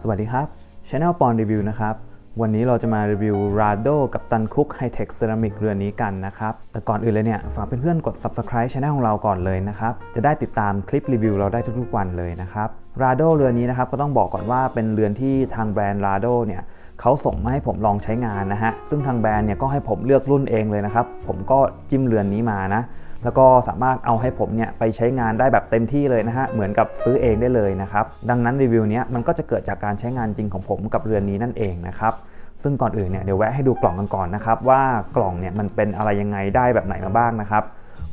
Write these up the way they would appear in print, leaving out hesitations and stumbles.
สวัสดีครับ Channel ปอนรีวิวนะครับวันนี้เราจะมารีวิว Rado กับตันคุก High-Tech Ceramic เรือนนี้กันนะครับแต่ก่อนอื่นเลยเนี่ยฝากเพื่อนๆกด Subscribe Channel ของเราก่อนเลยนะครับจะได้ติดตามคลิปรีวิวเราได้ทุกๆวันเลยนะครับ Rado เรือนนี้นะครับก็ต้องบอกก่อนว่าเป็นเรือนที่ทางแบรนด์ Rado เนี่ยเขาส่งมาให้ผมลองใช้งานนะฮะซึ่งทางแบรนด์เนี่ยก็ให้ผมเลือกรุ่นเองเลยนะครับผมก็จิ้มเรือนนี้มานะแล้วก็สามารถเอาให้ผมเนี่ยไปใช้งานได้แบบเต็มที่เลยนะฮะเหมือนกับซื้อเองได้เลยนะครับดังนั้นรีวิวนี้มันก็จะเกิดจากการใช้งานจริงของผมกับเรือนนี้นั่นเองนะครับซึ่งก่อนอื่นเนี่ยเดี๋ยวแวะให้ดูกล่องกันก่อนนะครับว่ากล่องเนี่ยมันเป็นอะไรยังไงได้แบบไหนมาบ้างนะครับ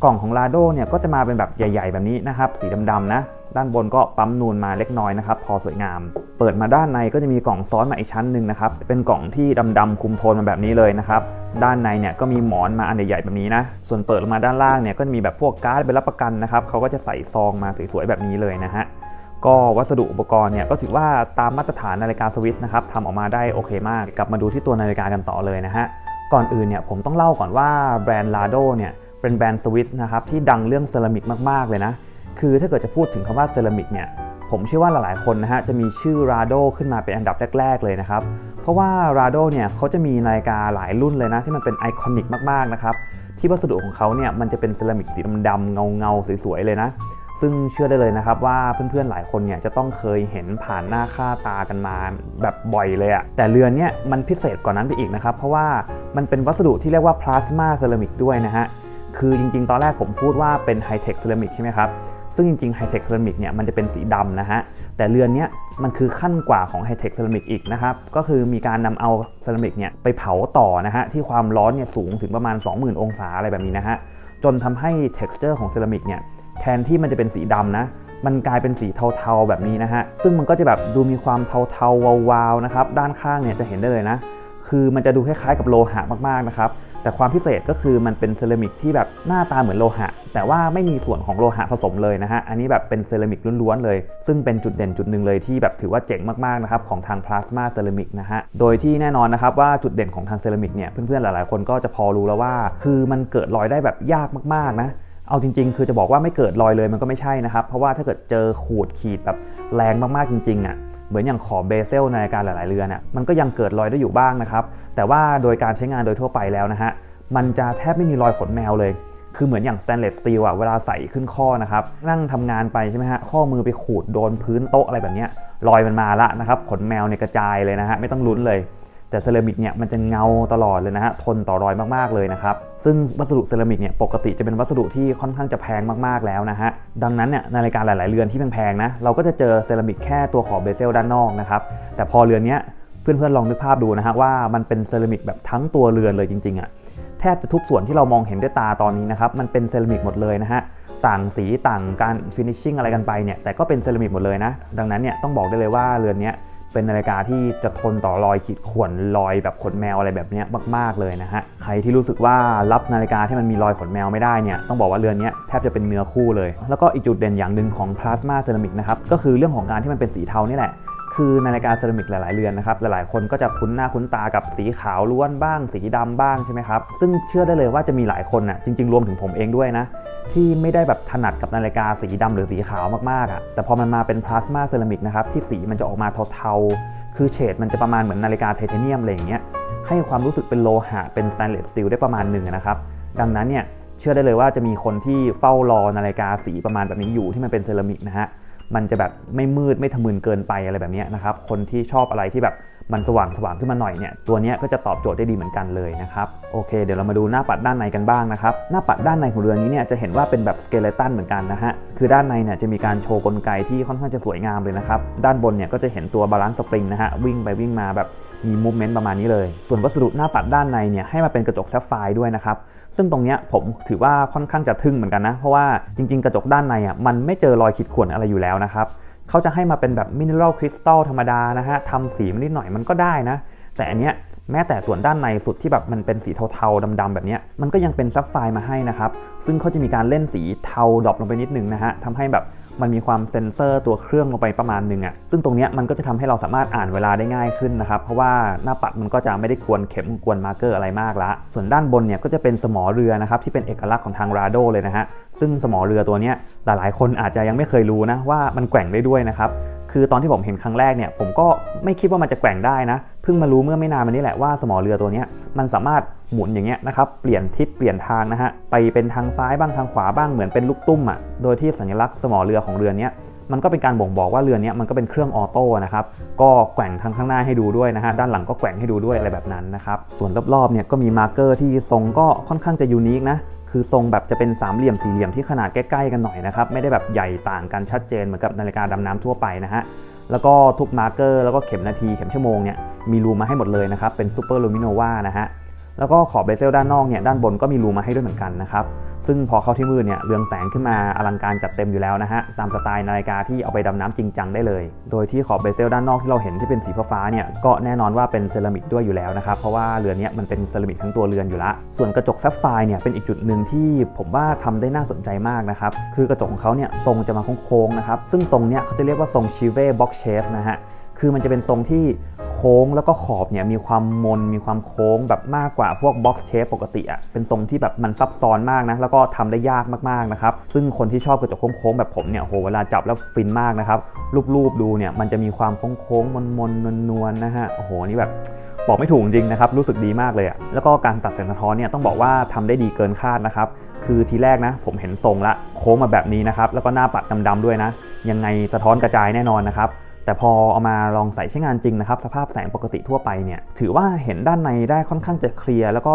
กล่องของ Rado เนี่ยก็จะมาเป็นแบบใหญ่ๆแบบนี้นะครับสีดำๆนะด้านบนก็ปั๊มนูนมาเล็กน้อยนะครับพอสวยงามเปิดมาด้านในก็จะมีกล่องซ้อนมาอีกชั้นหนึ่งนะครับเป็นกล่องที่ดำๆคุมโทนมาแบบนี้เลยนะครับด้านในเนี่ยก็มีหมอนมาอันใหญ่ๆแบบนี้นะส่วนเปิดลงมาด้านล่างเนี่ยก็จะมีแบบพวกการ์ดเป็นรับประกันนะครับเขาก็จะใส่ซองมาสวยๆแบบนี้เลยนะฮะก็วัสดุอุปกรณ์เนี่ยก็ถือว่าตามมาตรฐานนาฬิกาสวิสนะครับทำออกมาได้โอเคมากกลับมาดูที่ตัวนาฬิกากันต่อเลยนะฮะก่อนอื่นเนี่ยผมต้องเล่าก่อนว่าแบรนด์ Rado เนี่ยเป็นแบรนด์สวิสนะครับที่ดังเรื่องเซรามิกมากๆเลยนะคือถ้าเกิดจะพูดถึงคำว่าเซรามิกเนี่ยผมเชื่อว่าหลายๆคนนะฮะจะมีชื่อ Rado ขึ้นมาเป็นอันดับแรกๆเลยนะครับเพราะว่า Rado เนี่ยเขาจะมีนาฬิกาหลายรุ่นเลยนะที่มันเป็นไอคอนิกมากๆนะครับที่วัสดุของเขาเนี่ยมันจะเป็นเซรามิกสีดำๆเงาๆสวยๆเลยนะซึ่งเชื่อได้เลยนะครับว่าเพื่อนๆหลายคนเนี่ยจะต้องเคยเห็นผ่านหน้าค่าตากันมาแบบบ่อยเลยอะแต่เรือนเนี่ยมันพิเศษกว่านั้นไปอีกนะครับเพราะว่ามันเป็นวัสดุที่เรียกว่าพลาสมาเซรามิกด้วยนะฮะคือจริงๆตอนแรกผมพูดว่าเป็นไฮเทคเซรามิกใช่ไหมครับซึ่งจริงๆไฮเทคเซรามิกเนี่ยมันจะเป็นสีดำนะฮะแต่เรือนเนี้ยมันคือขั้นกว่าของไฮเทคเซรามิกอีกนะครับก็คือมีการนำเอาเซรามิกเนี่ยไปเผาต่อนะฮะที่ความร้อนเนี่ยสูงถึงประมาณ 20,000 องศาอะไรแบบนี้นะฮะจนทำให้ texture ของเซรามิกเนี่ยแทนที่มันจะเป็นสีดำนะมันกลายเป็นสีเทาๆแบบนี้นะฮะซึ่งมันก็จะแบบดูมีความเทาๆวาวๆนะครับด้านข้างเนี่ยจะเห็นได้เลยนะคือมันจะดูคล้ายๆกับโลหะมากๆนะครับแต่ความพิเศษก็คือมันเป็นเซรามิกที่แบบหน้าตาเหมือนโลหะแต่ว่าไม่มีส่วนของโลหะผสมเลยนะฮะอันนี้แบบเป็นเซรามิกล้วนๆเลยซึ่งเป็นจุดเด่นจุดหนึ่งเลยที่แบบถือว่าเจ๋งมากๆนะครับของทางพลาสมาเซรามิกนะฮะโดยที่แน่นอนนะครับว่าจุดเด่นของทางเซรามิกเนี่ยเพื่อนๆหลายๆคนก็จะพอรู้แล้วว่าคือมันเกิดรอยได้แบบยากมากๆนะเอาจริงๆคือจะบอกว่าไม่เกิดรอยเลยมันก็ไม่ใช่นะครับเพราะว่าถ้าเกิดเจอขูดขีดแบบแรงมากๆจริงๆอ่ะเหมือนอย่างขอบเบเซลในการหลายๆเรือนอ่ะมันก็ยังเกิดรอยได้อยู่บ้างนะครับแต่ว่าโดยการใช้งานโดยทั่วไปแล้วนะฮะมันจะแทบไม่มีรอยขนแมวเลยคือเหมือนอย่างสแตนเลสสตีลอ่ะเวลาใส่ขึ้นข้อนะครับนั่งทำงานไปใช่ไหมฮะข้อมือไปขูดโดนพื้นโต๊ะอะไรแบบนี้รอยมันมาละนะครับขนแมวเนี่ยกระจายเลยนะฮะไม่ต้องลุ้นเลยแต่เซรามิกเนี่ยมันจะเงาตลอดเลยนะฮะทนต่อรอยมากๆเลยนะครับซึ่งวัสดุเซรามิกเนี่ยปกติจะเป็นวัสดุที่ค่อนข้างจะแพงมากๆแล้วนะฮะดังนั้นเนี่ยนาฬิกาหลายๆเรือนที่แพงๆนะเราก็จะเจอเซรามิกแค่ตัวขอบเบเซลด้านนอกนะครับแต่พอเรือนนี้เพื่อนๆลองนึกภาพดูนะฮะว่ามันเป็นเซรามิกแบบทั้งตัวเรือนเลยจริงๆอ่ะแทบจะทุกส่วนที่เรามองเห็นด้วยตาตอนนี้นะครับมันเป็นเซรามิกหมดเลยนะฮะต่างสีต่างการฟินิชชิ่งอะไรกันไปเนี่ยแต่ก็เป็นเซรามิกหมดเลยนะดังนั้นเนี่ยต้องบอกได้เลยว่าเรือนนี้เป็นนาฬิกาที่จะทนต่อรอยขีดข่วนรอยแบบขนแมวอะไรแบบนี้มากๆเลยนะฮะใครที่รู้สึกว่ารับนาฬิกาที่มันมีรอยขนแมวไม่ได้เนี่ยต้องบอกว่าเรือนนี้แทบจะเป็นเนื้อคู่เลยแล้วก็อีกจุดเด่นอย่างหนึ่งของพลาสมาเซรามิกนะครับก็คือเรื่องของการที่มันเป็นสีเทานี่แหละคือนาฬิกาเซรามิกหลายๆเรือนนะครับหลายๆคนก็จะคุ้นหน้าคุ้นตากับสีขาวล้วนบ้างสีดำบ้างใช่ไหมครับซึ่งเชื่อได้เลยว่าจะมีหลายคนน่ะจริงๆรวมถึงผมเองด้วยนะที่ไม่ได้แบบถนัดกับนาฬิกาสีดำหรือสีขาวมากๆอ่ะแต่พอมันมาเป็นพลาสมาเซรามิกนะครับที่สีมันจะออกมาเทาๆคือเฉดมันจะประมาณเหมือนนาฬิกาไทเทเนียมอะไรอย่างเงี้ยให้ความรู้สึกเป็นโลหะเป็นสแตนเลสสตีลได้ประมาณหนึ่งนะครับดังนั้นเนี่ยเชื่อได้เลยว่าจะมีคนที่เฝ้ารอนาฬิกาสีประมาณแบบนี้อยู่ที่มันเป็นเซรามิกนะฮะมันจะแบบไม่มืดไม่ทะมึนเกินไปอะไรแบบนี้นะครับคนที่ชอบอะไรที่แบบมันสว่างขึ้นมาหน่อยเนี่ยตัวนี้ก็จะตอบโจทย์ได้ดีเหมือนกันเลยนะครับโอเคเดี๋ยวเรามาดูหน้าปัดด้านในกันบ้างนะครับหน้าปัดด้านในของเรือนนี้เนี่ยจะเห็นว่าเป็นแบบสเกเลตันเหมือนกันนะฮะคือด้านในเนี่ยจะมีการโชว์กลไกที่ค่อนข้างจะสวยงามเลยนะครับด้านบนเนี่ยก็จะเห็นตัวบาลานซ์สปริงนะฮะวิ่งไปวิ่งมาแบบมีมูฟเมนต์ประมาณนี้เลยส่วนวัสดุหน้าปัดด้านในเนี่ยให้มาเป็นกระจกแซฟไฟร์ด้วยนะครับซึ่งตรงนี้ผมถือว่าค่อนข้างจะทึ่งเหมือนกันนะเพราะว่าจริงๆกระจกด้านในอ่ะมันไม่เจอรอยขีดข่วนอะไรอยู่แล้วนะครับเขาจะให้มาเป็นแบบมิเนอรัลคริสตัลธรรมดานะฮะทำสีมันนิดหน่อยมันก็ได้นะแต่อันเนี้ยแม้แต่ส่วนด้านในสุดที่แบบมันเป็นสีเทาๆดำๆแบบนี้มันก็ยังเป็นซับไฟร์มาให้นะครับซึ่งเขาจะมีการเล่นสีเทาดรอปลงไปนิดนึงนะฮะทำให้แบบมันมีความเซ็นเซอร์ตัวเครื่องลงไปประมาณนึงอ่ะซึ่งตรงนี้มันก็จะทำให้เราสามารถอ่านเวลาได้ง่ายขึ้นนะครับเพราะว่าหน้าปัดมันก็จะไม่ได้กวนเข็มกวนมาร์เกอร์อะไรมากละส่วนด้านบนเนี่ยก็จะเป็นสมอเรือนะครับที่เป็นเอกลักษณ์ของทาง Rado เลยนะฮะซึ่งสมอเรือตัวนี้หลายๆคนอาจจะยังไม่เคยรู้นะว่ามันแกว่งได้ด้วยนะครับค คือตอนที่ผมเห็นครั้งแรกเนี่ยผมก็ไม่คิดว่ามันจะแกว่งได้นะเพิ่งมารู้เมื่อไม่นานมานี้แหละว่าสมอเรือตัวนี้มันสามารถหมุนอย่างเงี้ยนะครับเปลี่ยนทิศเปลี่ยนทางนะฮะไปเป็นทางซ้ายบ้างทางขวาบ้างเหมือนเป็นลูกตุ้มโดยที่สัญลักษณ์สมอเรือของเรือนี้มันก็เป็นการบ่งบอกว่าเรือนี้มันก็เป็นเครื่องออโต้นะครับก็แกว่งทางข้างหน้าให้ดูด้วยนะฮะด้านหลังก็แกว่งให้ดูด้วยอะไรแบบนั้นนะครับส่วนรอบๆเนี่ยก็มีมาร์เกอร์ที่ทรงก็ค่อนข้างจะยูนิคนะคือทรงแบบจะเป็นสามเหลี่ยมสี่เหลี่ยมที่ขนาดใกล้ๆกันหน่อยนะครับไม่ได้แบบใหญ่ต่างกันชัดเจนเหมือนกับนาฬิกาดำน้ำทั่วไปนะฮะแล้วก็ทุกมาร์เกอร์แล้วก็เข็มนาทีเข็มชั่วโมงเนี่ยมีรูมาให้หมดเลยนะครับเป็นซูเปอร์ลูมิโนวานะฮะแล้วก็ขอบเบเซลด้านนอกเนี่ยด้านบนก็มีรูมาให้ด้วยเหมือนกันนะครับซึ่งพอเข้าที่มืดเนี่ยเรืองแสงขึ้นมาอลังการจัดเต็มอยู่แล้วนะฮะตามสไตล์นาฬิกาที่เอาไปดำน้ำจริงจังได้เลยโดยที่ขอบเบเซลด้านนอกที่เราเห็นที่เป็นสีฟ้าเนี่ยก็แน่นอนว่าเป็นเซรามิกด้วยอยู่แล้วนะครับเพราะว่าเรือนนี้มันเป็นเซรามิกทั้งตัวเรือนอยู่ละส่วนกระจกแซฟไฟร์เนี่ยเป็นอีกจุดหนึ่งที่ผมว่าทำได้น่าสนใจมากนะครับคือกระจกของเขาเนี่ยทรงจะมาโค้งๆนะครับซึ่งทรงเนี่ยเขาจะเรียกว่าทรงชิเว่บ็อกเชฟนะฮะคือมันจะเป็นทรงที่โค้งแล้วก็ขอบเนี่ยมีความมนมีความโค้งแบบมากกว่าพวกบ็อกซ์เชฟปกติเป็นทรงที่แบบมันซับซ้อนมากนะแล้วก็ทำได้ยากมากๆนะครับซึ่งคนที่ชอบกระจกโค้งๆแบบผมเนี่ยโหเวลาจับแล้วฟินมากนะครับรูปๆดูเนี่ยมันจะมีความโค้งๆมนๆนวลๆนะฮะโอ้โหนี่แบบบอกไม่ถูกจริงนะครับรู้สึกดีมากเลยแล้วก็การตัดแสงสะท้อนเนี่ยต้องบอกว่าทำได้ดีเกินคาดนะครับคือทีแรกนะผมเห็นทรงละโค้งมาแบบนี้นะครับแล้วก็หน้าปัดดำๆด้วยนะยังไงสะท้อนกระจายแน่นอนนะครับแต่พอเอามาลองใส่ใช้งานจริงนะครับสภาพแสงปกติทั่วไปเนี่ยถือว่าเห็นด้านในได้ค่อนข้างจะเคลียร์แล้วก็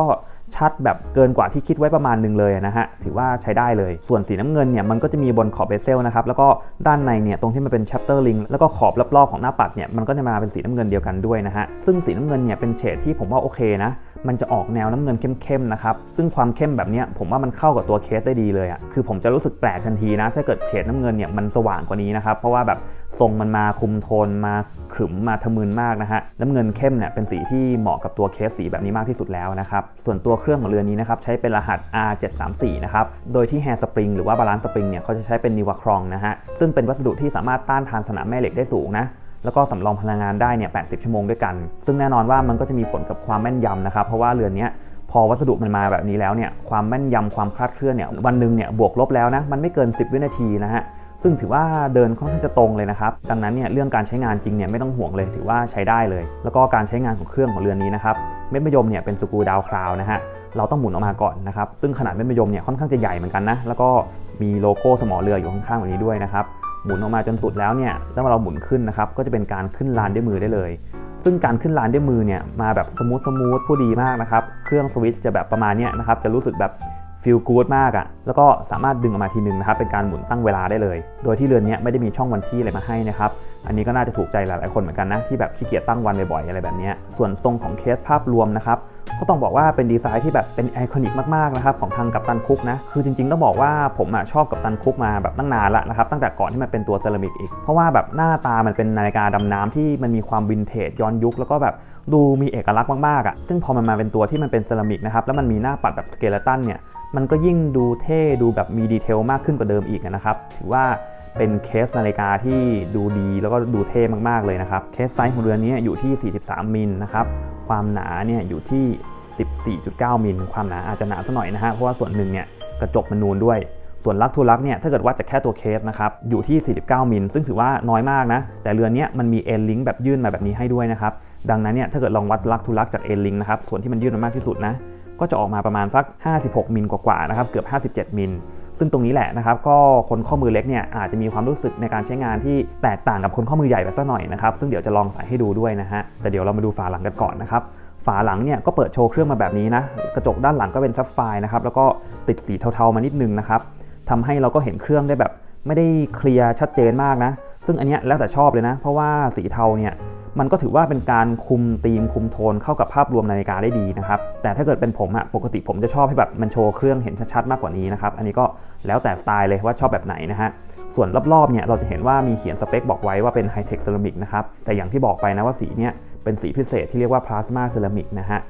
ชัดแบบเกินกว่าที่คิดไว้ประมาณนึงเลยนะฮะถือว่าใช้ได้เลยส่วนสีน้ำเงินเนี่ยมันก็จะมีบนขอบเบเซลนะครับแล้วก็ด้านในเนี่ยตรงที่มันเป็น chapter ring แล้วก็ขอบรอบๆของหน้าปัดเนี่ยมันก็จะมาเป็นสีน้ำเงินเดียวกันด้วยนะฮะซึ่งสีน้ำเงินเนี่ยเป็นเฉดที่ผมว่าโอเคนะมันจะออกแนวน้ำเงินเข้มๆนะครับซึ่งความเข้มแบบนี้ผมว่ามันเข้ากับตัวเคสได้ดีเลยคือผมจะรู้สึกแปลกทันทีนะถ้าเกิดเฉดน้ำเงินเนี่ยมันสว่างกว่านี้นะครับเพราะว่าแบบทรงมันมาคุมโทนมาขรึมมาทะมึนมากนะฮะน้ำเงินเข้มเนี่ยเป็นสีที่เหมาะกับตัวเคสสีแบบนี้มากที่สุดแล้วนะครับส่วนตัวเครื่องของเรือนนี้นะครับใช้เป็นรหัส R734 นะครับโดยที่ Hair Spring หรือว่า Balance Spring เนี่ยเขาจะใช้เป็น Nivacron นะฮะซึ่งเป็นวัสดุที่สามารถต้านทานสนามแม่เหล็กได้สูงนะแล้วก็สำรองพลังงานได้เนี่ย80 ชั่วโมงด้วยกันซึ่งแน่นอนว่ามันก็จะมีผลกับความแม่นยำนะครับเพราะว่าเรือนนี้พอวัสดุมันมาแบบนี้แล้วเนี่ยความแม่นยำความคลาดเคลื่อนเนี่ยวันหนึ่งเนี่ยบวกลบแล้วนะมันไม่เกิน10 วินาทีนะฮะซึ่งถือว่าเดินค่อนข้างจะตรงเลยนะครับดังนั้นเนี่ยเรื่องการใช้งานจริงเนี่ยไม่ต้องห่วงเลยถือว่าใช้ได้เลยแล้วก็การใช้งานของเครื่องของเรือนนี้นะครับเม็ดมะยมเนี่ยเป็นสกรูดาวคราวนะฮะเราต้องหมุนออกมาก่อนนะครับซึ่งขนาดเม็ดมะยมเนี่ยค่อนข้างจะใหญ่เหมือนกันนะแล้วก็มีโลโก้สมอเรืออยู่ข้างๆแบบนี้ด้วยนะครับหมุนออกมาจนสุดแล้วเนี่ยถ้าเราหมุนขึ้นนะครับก็จะเป็นการขึ้นลานด้วยมือได้เลยซึ่งการขึ้นลานด้วยมือเนี่ยมาแบบสมูทผู้ดีมากนะครับเครื่องสวิตช์จะแบบประมาณนี้นะครับจะรู้สึกแบบฟีลกู๊ดมากแล้วก็สามารถดึงออกมาทีนึงนะครับเป็นการหมุนตั้งเวลาได้เลยโดยที่เรือนนี้ไม่ได้มีช่องวันที่อะไรมาให้นะครับอันนี้ก็น่าจะถูกใจหลายๆคนเหมือนกันนะที่แบบขี้เกียจตั้งวันบ่อยๆอะไรแบบนี้ส่วนทรงของเคสภาพรวมนะครับก็ต้องบอกว่าเป็นดีไซน์ที่แบบเป็นไอคอนิกมากๆนะครับของทางกัปตันคุกนะคือจริงๆต้องบอกว่าผมชอบกัปตันคุกมาแบบตั้งนานละนะครับตั้งแต่ก่อนที่มันเป็นตัวเซรามิกอีกเพราะว่าแบบหน้าตามันเป็นนาฬิกาดำน้ำที่มันมีความวินเทจย้อนยุคแล้วก็แบบดูมีเอกลักษณ์มากๆซึ่งพอมันมาเป็นตัวที่มันเป็นเซรามิกนะครับแล้วมันมีหน้าปัดแบบสเกเลตันเนี่ยมันก็ยิ่งดูเท่ดูแบบมีดีเทลมากขึ้นกว่าเดิมอีกนะครับถือว่าเป็นเคสนาฬิกาที่ดูดีแล้วก็ดูเท่มากๆเลยนะครับเคสไซส์ของเรือนนี้อยู่ที่43มิลนะครับความหนาเนี่ยอยู่ที่ 14.9 มิลความหนาอาจจะหนาสักหน่อยนะฮะเพราะว่าส่วนหนึ่งเนี่ยกระจกมันนูนด้วยส่วนลักทูลักเนี่ยถ้าเกิดว่าจะแค่ตัวเคสนะครับอยู่ที่49มิลซึ่งถือว่าน้อยมากนะแต่เรือนนี้มันมีเอ็นลิงก์แบบยื่นมาแบบนี้ให้ด้วยนะครับดังนั้นเนี่ยถ้าเกิดลองวัดลักทูลักจากเอ็นลิงก์นะครับส่วนที่มันยื่นมามากที่สุดนะก็จะออกมาประมาณสัก56มิลกว่าๆนะครับเกือบ57มิลซึ่งตรงนี้แหละนะครับก็คนข้อมือเล็กเนี่ยอาจจะมีความรู้สึกในการใช้งานที่แตกต่างกับคนข้อมือใหญ่ไปสักหน่อยนะครับซึ่งเดี๋ยวจะลองใส่ให้ดูด้วยนะฮะแต่เดี๋ยวเรามาดูฝาหลังกันก่อนนะครับฝาหลังเนี่ยก็เปิดโชว์เครื่องมาแบบนี้นะกระจกด้านหลังก็เป็นซับไฟร์นะครับแล้วก็ติดสีเทาๆมานิดนึงนะครับทำให้เราก็เห็นเครื่องได้แบบไม่ได้เคลียร์ชัดเจนมากนะซึ่งอันเนี้ยแล้วแต่ชอบเลยนะเพราะว่าสีเทาเนี่ยมันก็ถือว่าเป็นการคุมธีมคุมโทนเข้ากับภาพรวมนาฬิกาได้ดีนะครับแต่ถ้าเกิดเป็นผมปกติผมจะชอบให้แบบมันโชว์เครื่องเห็นชัดๆมากกว่านี้นะครับอันนี้ก็แล้วแต่สไตล์เลยว่าชอบแบบไหนนะฮะส่วนรอบๆเนี่ยเราจะเห็นว่ามีเขียนสเปคบอกไว้ว่าเป็นไฮเทคเซรามิกนะครับแต่อย่างที่บอกไปนะว่าสีเนี่ยเป็นสีพิเศษที่เรียกว่าพลาสมาเซรามิกนะฮะ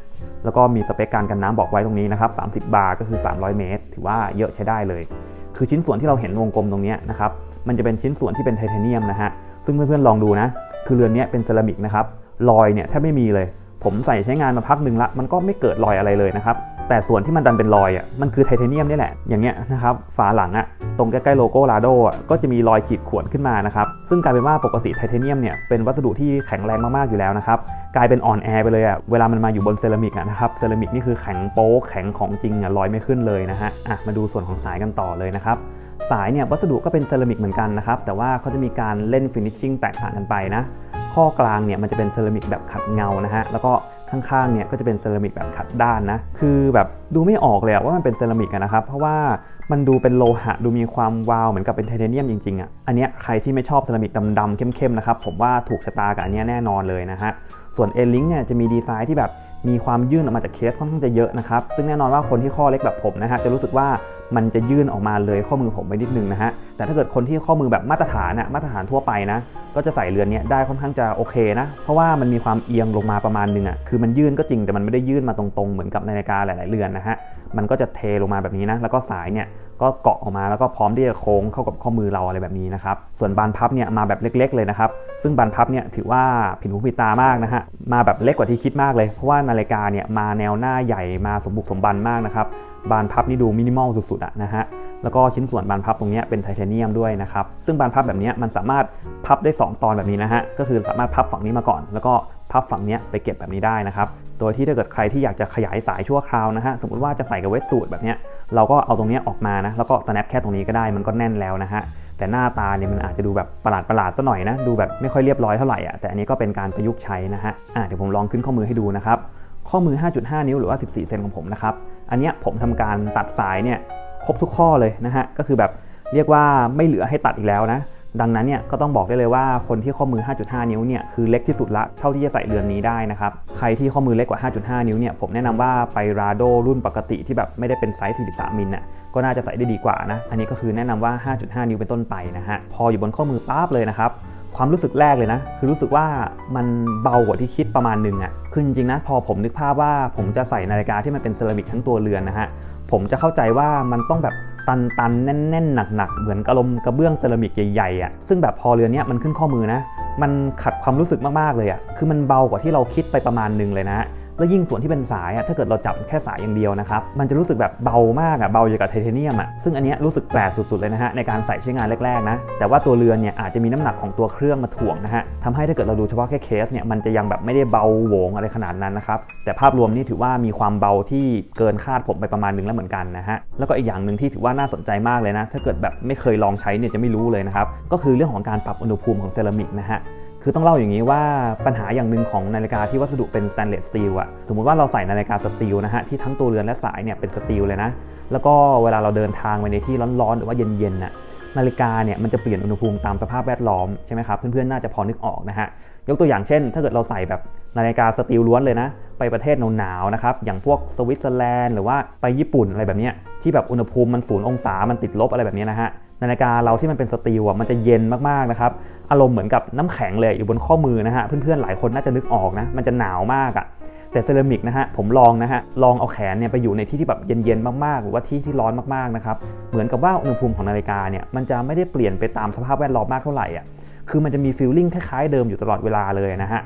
แล้วก็มีสเปคการกันน้ำบอกไว้ตรงนี้นะครับ30 บาร์ก็คือ300เมตรถือว่าเยอะใช้ได้เลยคือชิ้นส่วนที่เราเห็นวงกลมตรงนี้นะครับมันจะเป็นชิ้นส่วนที่เป็นไทเทเนียมนะฮะซึ่งเพื่อนๆลองดูนะคือเรือนนี้เป็นเซรามิกนะครับรอยเนี่ยแทบไม่มีเลย ผมใส่ใช้งานมาพักหนึ่งละมันก็ไม่เกิดรอยอะไรเลยนะครับแต่ส่วนที่มันดันเป็นรอยมันคือไทเทเนียมนี่แหละอย่างเงี้ยนะครับฝาหลังตรงใกล้ๆโลโก้ Rado ก็จะมีรอยขีดข่วนขึ้นมานะครับซึ่งกลายเป็นว่าปกติไทเทเนียมเนี่ยเป็นวัสดุที่แข็งแรงมากๆอยู่แล้วนะครับกลายเป็นอ่อนแอไปเลยเวลามันมาอยู่บนเซรามิกนะครับเซรามิกนี่คือแข็งโป๊กแข็งของจริงลอยไม่ขึ้นเลยนะฮะมาดูส่วนของสายกันต่อเลยนะครับสายเนี่ยวัสดุก็เป็นเซรามิกเหมือนกันนะครับแต่ว่าเขาจะมีการเล่นฟินิชชิ่งแตกต่างกันไปนะข้อกลางเนี่ยมันจะเป็นเซรามิกแบบขัดเงานะฮะแล้วก็ข้างๆเนี่ยก็จะเป็นเซรามิกแบบขัดด้านนะคือแบบดูไม่ออกเลยว่ามันเป็นเซรามิกนะครับเพราะว่ามันดูเป็นโลหะดูมีความวาวเหมือนกับเป็นไทเทเนียมจริงๆอันนี้ใครที่ไม่ชอบเซรามิกดำๆเข้มๆนะครับผมว่าถูกชะตากับอันนี้แน่นอนเลยนะฮะส่วนเอลิงเนี่ยจะมีดีไซน์ที่แบบมีความยื่นออกมาจากเคสค่อนข้างจะเยอะนะครับซึ่งแน่นอนว่าคนที่ข้อเล็กแบบผมนะฮะจะรู้สึกว่ามันจะยื่นออกมาเลยข้อมือผมไปนิดนึงนะฮะแต่ถ้าเกิดคนที่ข้อมือแบบมาตรฐานทั่วไปนะก็จะใส่เรือนนี้ได้ค่อนข้างจะโอเคนะเพราะว่ามันมีความเอียงลงมาประมาณนึงคือมันยื่นก็จริงแต่มันไม่ได้ยื่นมาตรงๆเหมือนกับนาฬิกาหลายๆเรือนนะฮะมันก็จะเทลงมาแบบนี้นะแล้วก็สายเนี่ยก็เกาะออกมาแล้วก็พร้อมที่จะโค้งเข้ากับข้อมือเราอะไรแบบนี้นะครับส่วนบานพับเนี่ยมาแบบเล็กๆเลยนะครับซึ่งบานพับเนี่ยถือว่าผิดหูผิดตามากนะฮะมาแบบเล็กกว่าที่คิดมากเลยเพราะว่านาฬิกาเนี่ยมาแนวหน้าใหญ่มาสมบุกสมบันมากนะครับบานพับนี่ดูมินิมอลสุดๆนะฮะแล้วก็ชิ้นส่วนบานพับตรงนี้เป็นไทเทเนียมด้วยนะครับซึ่งบานพับแบบนี้มันสามารถพับได้2ตอนแบบนี้นะฮะก็คือสามารถพับฝั่งนี้มาก่อนแล้วก็พับฝั่งนี้ไปเก็บแบบนี้ได้นะครับโดยที่ถ้าเกิดใครที่อยากจะขยายสายชั่วคราวนะฮะสมมติว่าจะใส่กับเวสสูทแบบนี้เราก็เอาตรงนี้ออกมานะแล้วก็ snap แค่ตรงนี้ก็ได้มันก็แน่นแล้วนะฮะแต่หน้าตาเนี่ยมันอาจจะดูแบบประหลาดซะหน่อยนะดูแบบไม่ค่อยเรียบร้อยเท่าไหร่แต่อันนี้ก็เป็นการประยุกต์ใช้นะฮะเดี๋ยวผมลองขึ้นข้อมือให้ดูนะครับข้อมือ 5.5 นิ้วหรือว่า14เซนของผมนะครับอันนี้ผมทำการตัดสายเนี่ยครบทุกข้อเลยนะฮะก็คือแบบเรียกว่าไม่เหลือให้ตัดอีกแล้วนะดังนั้นเนี่ยก็ต้องบอกได้เลยว่าคนที่ข้อมือ 5.5 นิ้วเนี่ยคือเล็กที่สุดละเท่าที่จะใส่เรือนนี้ได้นะครับใครที่ข้อมือเล็กกว่า 5.5 นิ้วเนี่ยผมแนะนำว่าไป Rado รุ่นปกติที่แบบไม่ได้เป็นไซส์43มิลก็น่าจะใส่ได้ดีกว่านะอันนี้ก็คือแนะนำว่า 5.5 นิ้วเป็นต้นไปนะฮะพออยู่บนข้อมือปั๊บเลยนะครับความรู้สึกแรกเลยนะคือรู้สึกว่ามันเบากว่าที่คิดประมาณนึงคือจริงๆนะพอผมนึกภาพว่าผมจะใส่นาฬิกาที่มันเป็นเซรามิกทั้งตัวเรือนนะฮะผมจะเข้าใจว่ามันต้องแบบตันแน่นหนักเหมือนกระเบื้องเซรามิกใหญ่ๆซึ่งแบบพอเรือนนี้มันขึ้นข้อมือนะมันขัดความรู้สึกมากๆเลยคือมันเบากว่าที่เราคิดไปประมาณนึงเลยนะแล้วยิ่งส่วนที่เป็นสายถ้าเกิดเราจับแค่สายอย่างเดียวนะครับมันจะรู้สึกแบบเบามากเบาอย่างกับไทเทเนียมซึ่งอันนี้รู้สึกแปลกสุดๆเลยนะฮะในการใส่ใช้งานแรกๆนะแต่ว่าตัวเรือนเนี่ยอาจจะมีน้ำหนักของตัวเครื่องมาถ่วงนะฮะทำให้ถ้าเกิดเราดูเฉพาะแค่เคสเนี่ยมันจะยังแบบไม่ได้เบาโหวงอะไรขนาดนั้นนะครับแต่ภาพรวมนี่ถือว่ามีความเบาที่เกินคาดผมไปประมาณนึงแล้วเหมือนกันนะฮะแล้วก็อีกอย่างหนึ่งที่ถือว่าน่าสนใจมากเลยนะถ้าเกิดแบบไม่เคยลองใช้เนี่ยจะไม่รู้เลยนะครับก็คือเรื่องของการปรับอุณหภูมิของเซรามิกนะฮะคือต้องเล่าอย่างนี้ว่าปัญหาอย่างหนึ่งของนาฬิกาที่วัสดุเป็นสแตนเลสสตีลสมมุติว่าเราใส่นาฬิกาสตีลนะฮะที่ทั้งตัวเรือนและสายเนี่ยเป็นสตีลเลยนะแล้วก็เวลาเราเดินทางไปในที่ร้อนๆหรือว่าเย็นๆนาฬิกาเนี่ยมันจะเปลี่ยนอุณหภูมิตามสภาพแวดล้อมใช่ไหมครับเพื่อนๆน่าจะพอนึกออกนะฮะยกตัวอย่างเช่นถ้าเกิดเราใส่แบบนาฬิกาสตีลล้วนเลยนะไปประเทศหนาวๆนะครับอย่างพวกสวิตเซอร์แลนด์หรือว่าไปญี่ปุ่นอะไรแบบนี้ที่แบบอุณหภูมิมัน0 องศามันติดลบอะไรแบบนี้นะฮะนาฬิกาเราที่มันเป็นสตีลมันจะเย็นมากๆนะครับอารมณ์เหมือนกับน้ำแข็งเลยอยู่บนข้อมือนะฮะเพื่อนๆหลายคนน่าจะนึกออกนะมันจะหนาวมากแต่เซรามิกนะฮะผมลองเอาแขนเนี่ยไปอยู่ในที่ที่แบบเย็นๆมากๆหรือว่าที่ร้อนมากๆนะครับเหมือนกับว่าอุณหภูมิของนาฬิกาเนี่ยมันจะไม่ได้เปลี่ยนไปตามสภาพแวดล้อมมากเท่าไหร่คือมันจะมีฟีลลิ่งคล้ายๆเดิมอยู่ตลอดเวลาเลยนะฮะ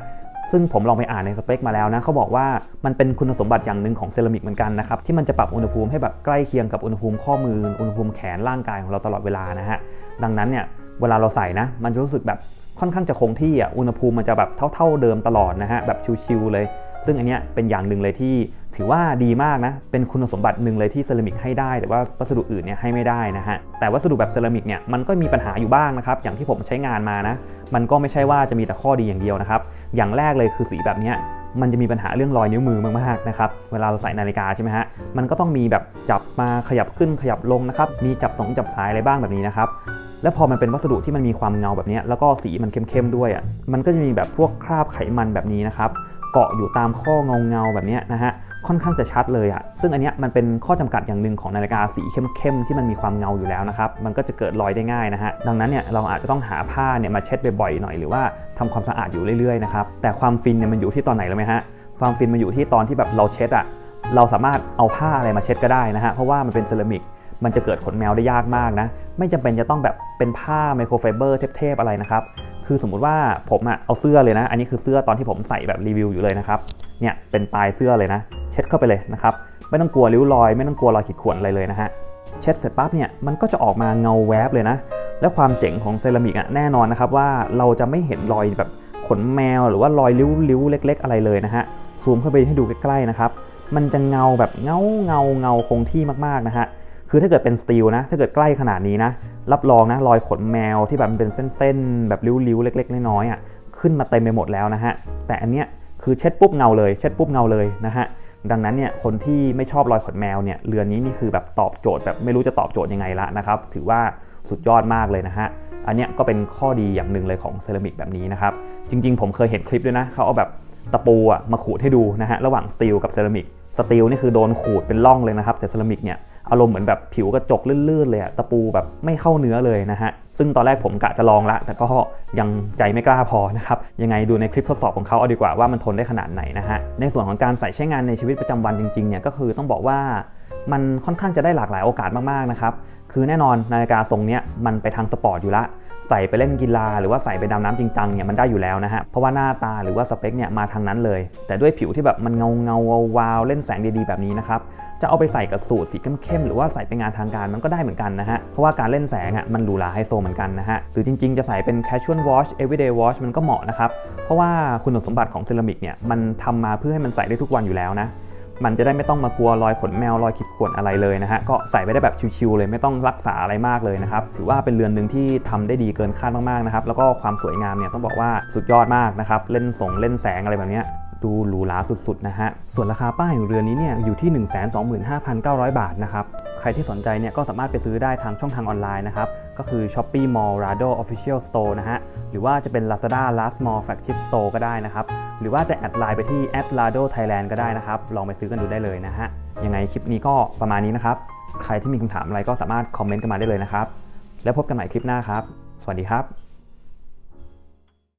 ซึ่งผมลองไปอ่านในสเปคมาแล้วนะเขาบอกว่ามันเป็นคุณสมบัติอย่างหนึ่งของเซรามิกเหมือนกันนะครับที่มันจะปรับอุณหภูมิให้แบบใกล้เคียงกับอุณหภูมิข้อมืออุณหภูมิแขนร่างกายของเราตลอดเวลานะฮะดังนั้นเนี่ยเวลาเราใส่นะมันจะรู้สึกแบบค่อนข้างจะคงที่อุณหภูมิมันจะแบบเท่าเดิมตลอดนะฮะแบบชิวๆเลยซึ่งอันนี้เป็นอย่างหนึ่งเลยที่ถือว่าดีมากนะเป็นคุณสมบัติหนึ่งเลยที่เซรามิกให้ได้แต่ว่าวัสดุอื่นเนี่ยให้ไม่ได้นะฮะแต่วัสดุแบบเซรามิกเนี่ยมันก็มีปัญหาอยู่บ้างนะครับอย่างที่ผมใช้งานมานะมันก็ไม่ใช่ว่าจะมีแต่ข้อดีอย่างเดียวนะครับอย่างแรกเลยคือสีแบบนี้มันจะมีปัญหาเรื่องรอยนิ้วมือมากๆนะครับเวลาเราใส่นาฬิกาใช่ไหมฮะมันก็ต้องมีแบบจับมาขยับขึ้นขยับลงนะครับมีจับสายอะไรบ้างแบบนี้นะครับแล้วพอมันเป็นวัสดุที่มันมีความเงาแบบนี้แล้วก็สีมันเข้มๆด้วยมันก็จะมีแบบพวกคราบไขมันแบบนี้นะครับเกาะอยู่ตามข้อเงาแบบนี้นะฮะค่อนข้างจะชัดเลยซึ่งอันนี้มันเป็นข้อจำกัดอย่างหนึ่งของนาฬิกาสีเข้มๆที่มันมีความเงาอยู่แล้วนะครับมันก็จะเกิดรอยได้ง่ายนะฮะดังนั้นเนี่ยเราอาจจะต้องหาผ้าเนี่ยมาเช็ดบ่อยๆหน่อยหรือว่าทำความสะอาดอยู่เรื่อยๆนะครับแต่ความฟินเนี่ยมันอยู่ที่ตอนไหนรู้ไหมฮะความฟินมันอยู่ที่ตอนที่แบบเราเช็ดเราสามารถเอาผ้าอะไรมาเช็ดก็ได้นะฮะเพราะว่ามันเป็นเซรามิกมันจะเกิดขนแมวได้ยากมากนะไม่จำเป็นจะต้องแบบเป็นผ้าไมโครไฟเบอร์เทพๆอะไรนะครับ คือสมมุติว่าผมเอาเสื้อเลยนะอันนี้คือเสื้อตอนที่ผมใส่แบบรีวิวอยู่เลยนะครับเนี่ยเป็นปลายเสื้อเลยนะเช็ดเข้าไปเลยนะครับไม่ต้องกลัวริ้วรอยไม่ต้องกลัวรอยขีดข่วนอะไรเลยนะฮะเช็ดเสร็จปั๊บเนี่ยมันก็จะออกมาเงาแวบเลยนะและความเจ๋งของเซรามิกแน่นอนนะครับว่าเราจะไม่เห็นรอยแบบขนแมวหรือว่ารอยริ้วเล็กๆอะไรเลยนะฮะซูมเข้าไปให้ดูใกล้ๆนะครับมันจะเงาแบบเงาคงที่มากๆนะฮะคือถ้าเกิดเป็นสตีลนะถ้าเกิดใกล้ขนาดนี้นะรับรองนะรอยขนแมวที่แบบเป็นเส้นๆแบบริ้วๆเล็กๆน้อยๆขึ้นมาเต็มไปหมดแล้วนะฮะแต่อันเนี้ยคือเช็ดปุ๊บเงาเลยเช็ดปุ๊บเงาเลยนะฮะดังนั้นเนี่ยคนที่ไม่ชอบรอยขนแมวเนี่ยเรือนนี้นี่คือแบบตอบโจทย์แบบไม่รู้จะตอบโจทย์ยังไงละนะครับถือว่าสุดยอดมากเลยนะฮะอันเนี้ยก็เป็นข้อดีอย่างหนึ่งเลยของเซรามิกแบบนี้นะครับจริงๆผมเคยเห็นคลิปด้วยนะเขาเอาแบบตะปูมาขูดให้ดูนะฮะระหว่างสตีลกับเซรามิกสตีลนี่คือโดนขูดเป็นร่องเลยนะครับแต่เซรามิกเนี่ยอารมณ์เหมือนแบบผิวกระจกลื่นๆเลยตะปูแบบไม่เข้าเนื้อเลยนะฮะซึ่งตอนแรกผมกะจะลองละแต่ก็ยังใจไม่กล้าพอนะครับยังไงดูในคลิปทดสอบของเขาเอาดีกว่าว่ามันทนได้ขนาดไหนนะฮะในส่วนของการใช้งานในชีวิตประจำวันจริงๆเนี่ยก็คือต้องบอกว่ามันค่อนข้างจะได้หลากหลายโอกาสมากๆนะครับคือแน่นอนนาฬิกาทรงเนี้ยมันไปทางสปอร์ตอยู่ละใส่ไปเล่นกีฬาหรือว่าใส่ไปดำน้ำจริงจังเนี่ยมันได้อยู่แล้วนะฮะเพราะว่าหน้าตาหรือว่าสเปคเนี่ยมาทางนั้นเลยแต่ด้วยผิวที่แบบมันเงาวาวเล่นแสงดีๆแบบนี้นะครับจะเอาไปใส่กับสูทสีเข้มๆหรือว่าใส่ไปงานทางการมันก็ได้เหมือนกันนะฮะเพราะว่าการเล่นแสงมันหรูหราไฮโซเหมือนกันนะฮะหรือจริงๆจะใส่เป็น casual watch everyday watch มันก็เหมาะนะครับเพราะว่าคุณสมบัติของเซรามิกเนี่ยมันทำมาเพื่อให้มันใส่ได้ทุกวันอยู่แล้วนะมันจะได้ไม่ต้องมากลัวรอยขนแมวรอยขีดข่วนอะไรเลยนะฮะก็ใส่ไปได้แบบชิวๆเลยไม่ต้องรักษาอะไรมากเลยนะครับถือว่าเป็นเรือนหนึ่งที่ทำได้ดีเกินคาดมากๆนะครับแล้วก็ความสวยงามเนี่ยต้องบอกว่าสุดยอดมากนะครับเล่นแสงอะไรแบบนี้ดูหรูหราสุดๆนะฮะส่วนราคาป้ายของเรือนนี้เนี่ยอยู่ที่ 125,900 บาทนะครับใครที่สนใจเนี่ยก็สามารถไปซื้อได้ทางช่องทางออนไลน์นะครับก็คือ Shopee Mall Rado Official Store นะฮะหรือว่าจะเป็น Lazada Last Mall Flagship Store ก็ได้นะครับหรือว่าจะแอดไลน์ไปที่ @Rado Thailand ก็ได้นะครับลองไปซื้อกันดูได้เลยนะฮะยังไงคลิปนี้ก็ประมาณนี้นะครับใครที่มีคำถามอะไรก็สามารถคอมเมนต์กันมาได้เลยนะครับแล้วพบกันใหม่คลิปหน้าครับสวัสดีครับ